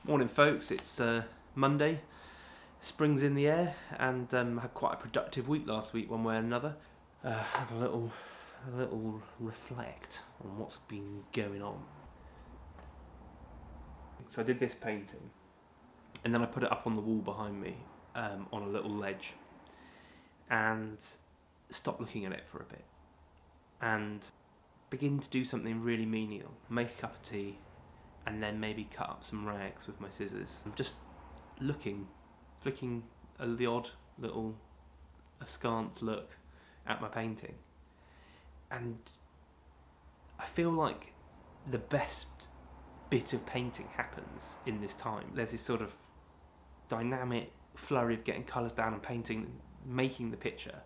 Morning folks, it's Monday, spring's in the air, and I had quite a productive week last week one way or another. Have a little reflect on what's been going on. So I did this painting, and then I put it up on the wall behind me on a little ledge, and stopped looking at it for a bit, and begin to do something really menial, make a cup of tea, and then maybe cut up some rags with my scissors. I'm just flicking the odd little askance look at my painting, and I feel like the best bit of painting happens in this time. There's this sort of dynamic flurry of getting colours down and painting, making the picture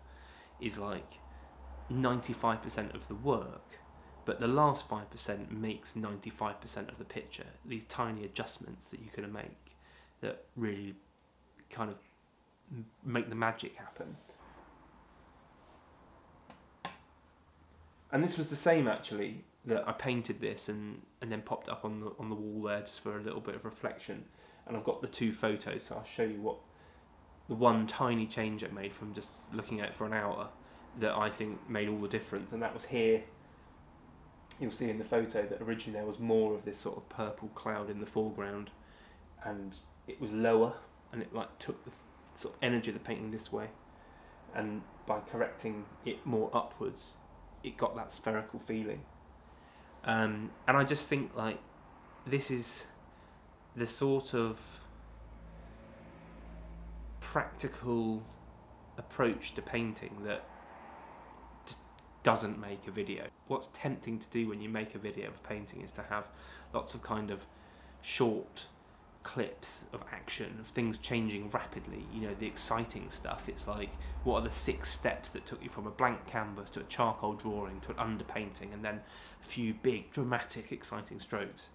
is like 95% of the work, but the last 5% makes 95% of the picture. These tiny adjustments that you can make that really kind of make the magic happen. And this was the same actually, that I painted this and then popped up on the wall there just for a little bit of reflection. And I've got the two photos, so I'll show you what the one tiny change I made from just looking at it for an hour that I think made all the difference. And that was here. You'll see in the photo that originally there was more of this sort of purple cloud in the foreground, and it was lower, and it like took the sort of energy of the painting this way, and by correcting it more upwards it got that spherical feeling. And I just think like this is the sort of practical approach to painting that doesn't make a video. What's tempting to do when you make a video of painting is to have lots of kind of short clips of action, of things changing rapidly, you know, the exciting stuff. It's like, what are the 6 steps that took you from a blank canvas to a charcoal drawing to an underpainting, and then a few big dramatic exciting strokes.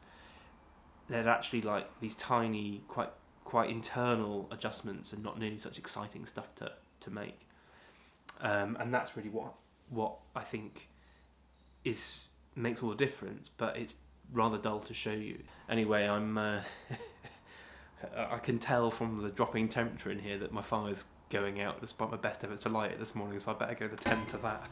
They're actually like these tiny, quite internal adjustments and not nearly such exciting stuff to make. And that's really what I think makes all the difference, but it's rather dull to show you. Anyway, I can tell from the dropping temperature in here that my fire's going out despite my best efforts to light it this morning, so I better go to tend to that.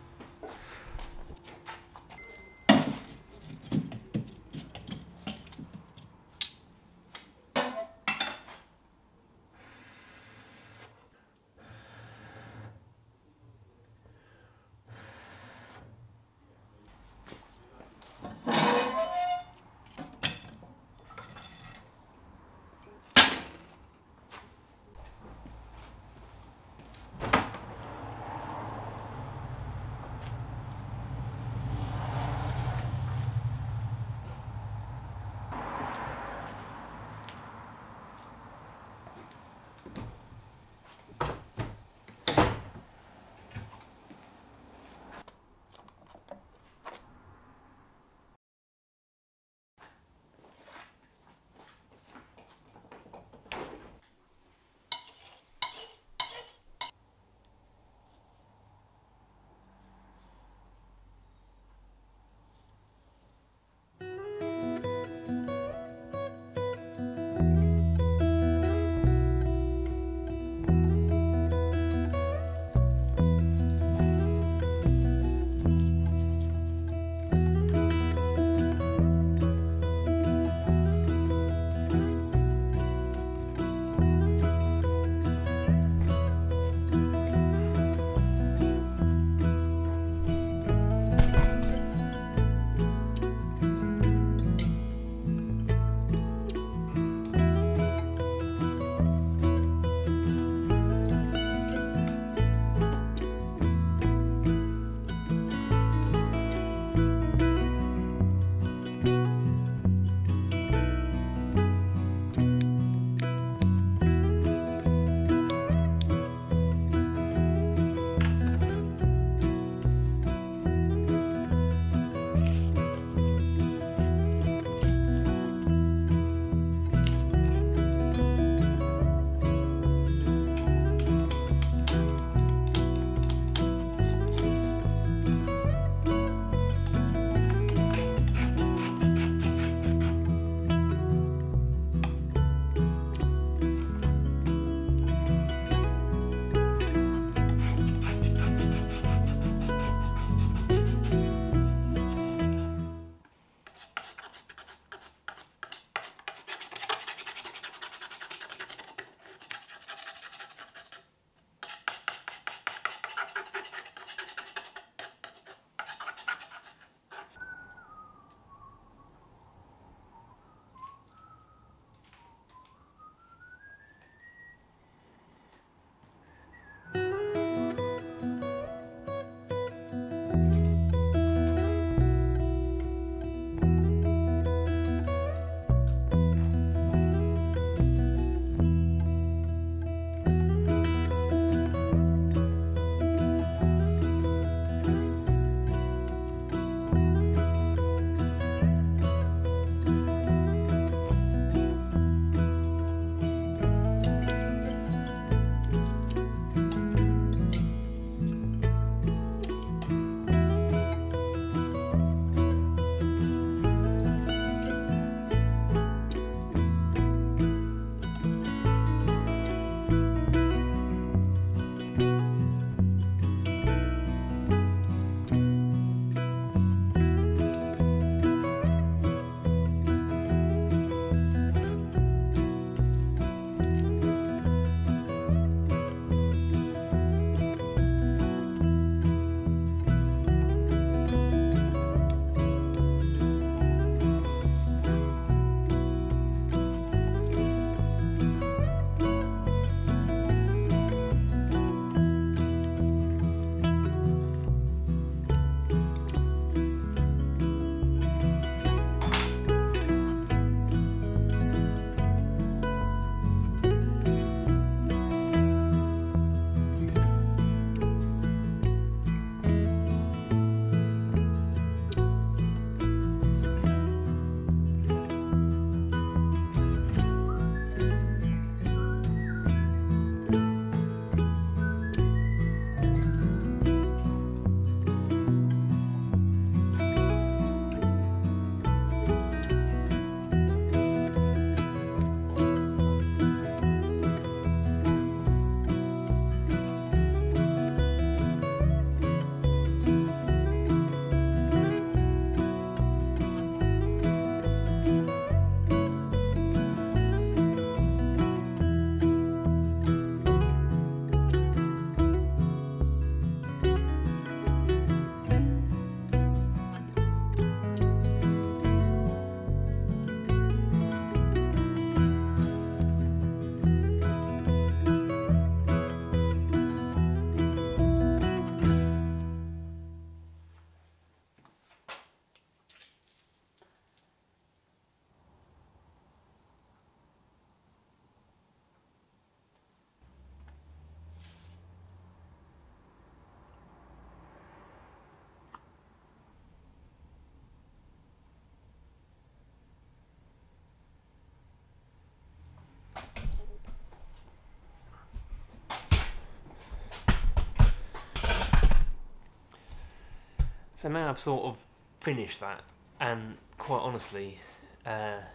So now I've sort of finished that, and quite honestly, I've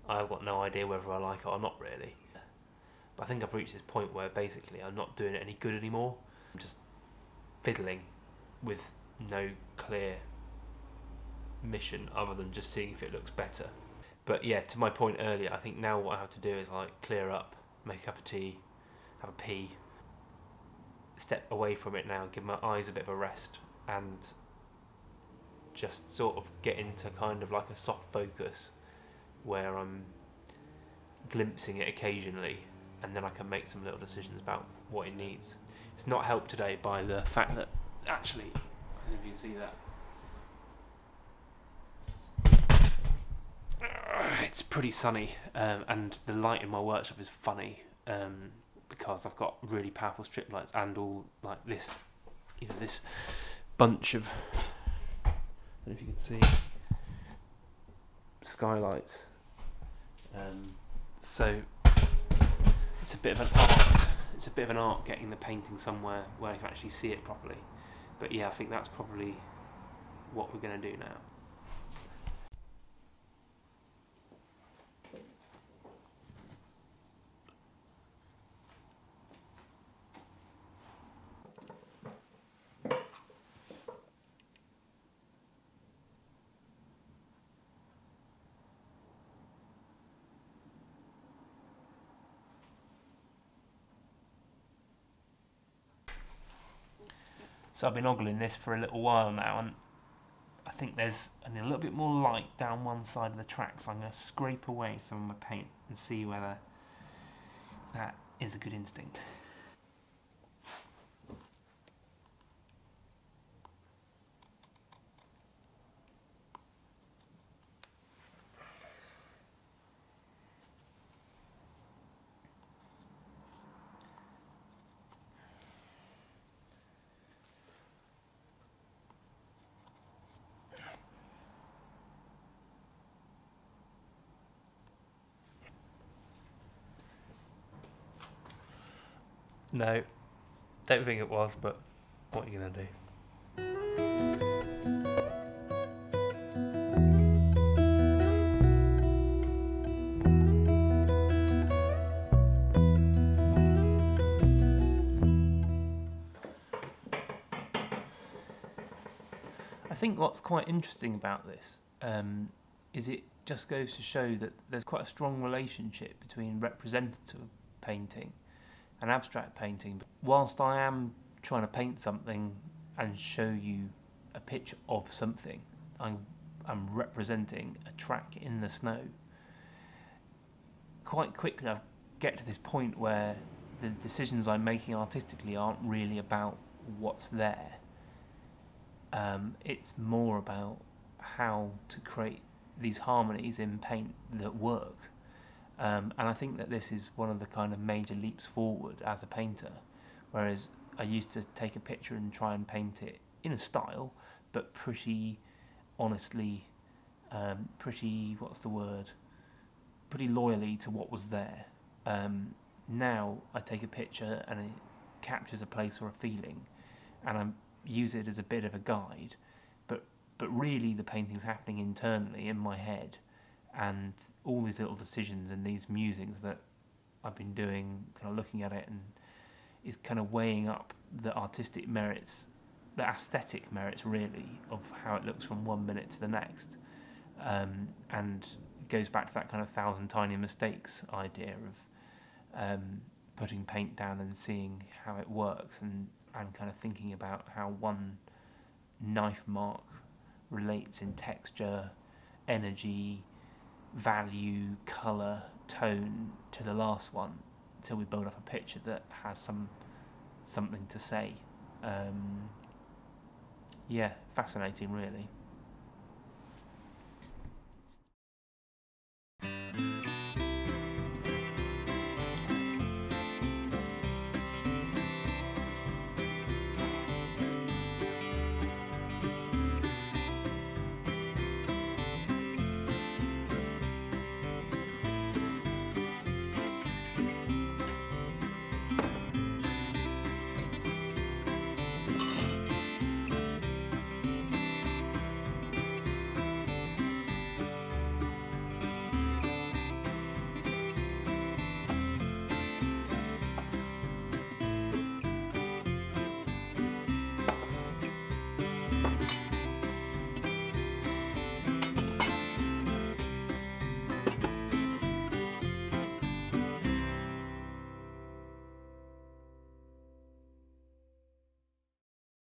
got no idea whether I like it or not really. But I think I've reached this point where basically I'm not doing it any good anymore. I'm just fiddling with no clear mission other than just seeing if it looks better. But yeah, to my point earlier, I think now what I have to do is like clear up, make a cup of tea, have a pee, step away from it now, give my eyes a bit of a rest, and just sort of get into kind of like a soft focus where I'm glimpsing it occasionally, and then I can make some little decisions about what it needs. It's not helped today by the fact that actually, as if you can see that, it's pretty sunny, and the light in my workshop is funny, because I've got really powerful strip lights and all like this, you know, this bunch of, I don't know if you can see, skylights. So it's a bit of an art. It's a bit of an art getting the painting somewhere where I can actually see it properly. But yeah, I think that's probably what we're going to do now. So I've been ogling this for a little while now, and I think there's a little bit more light down one side of the track, so I'm going to scrape away some of my paint and see whether that is a good instinct. No, don't think it was, but what are you going to do? I think what's quite interesting about this is it just goes to show that there's quite a strong relationship between representative painting and abstract painting. Whilst I am trying to paint something and show you a picture of something, I'm representing a track in the snow. Quite quickly I get to this point where the decisions I'm making artistically aren't really about what's there. It's more about how to create these harmonies in paint that work. And I think that this is one of the kind of major leaps forward as a painter, whereas I used to take a picture and try and paint it in a style, but pretty honestly, pretty loyally to what was there. Now I take a picture and it captures a place or a feeling, and I use it as a bit of a guide, but really the painting's happening internally in my head, and all these little decisions and these musings that I've been doing, kind of looking at it, and is kind of weighing up the artistic merits, the aesthetic merits really, of how it looks from one minute to the next. And it goes back to that kind of 1,000 tiny mistakes idea of putting paint down and seeing how it works, and kind of thinking about how one knife mark relates in texture, energy, value, colour, tone to the last one, until we build up a picture that has something to say. Yeah, fascinating really.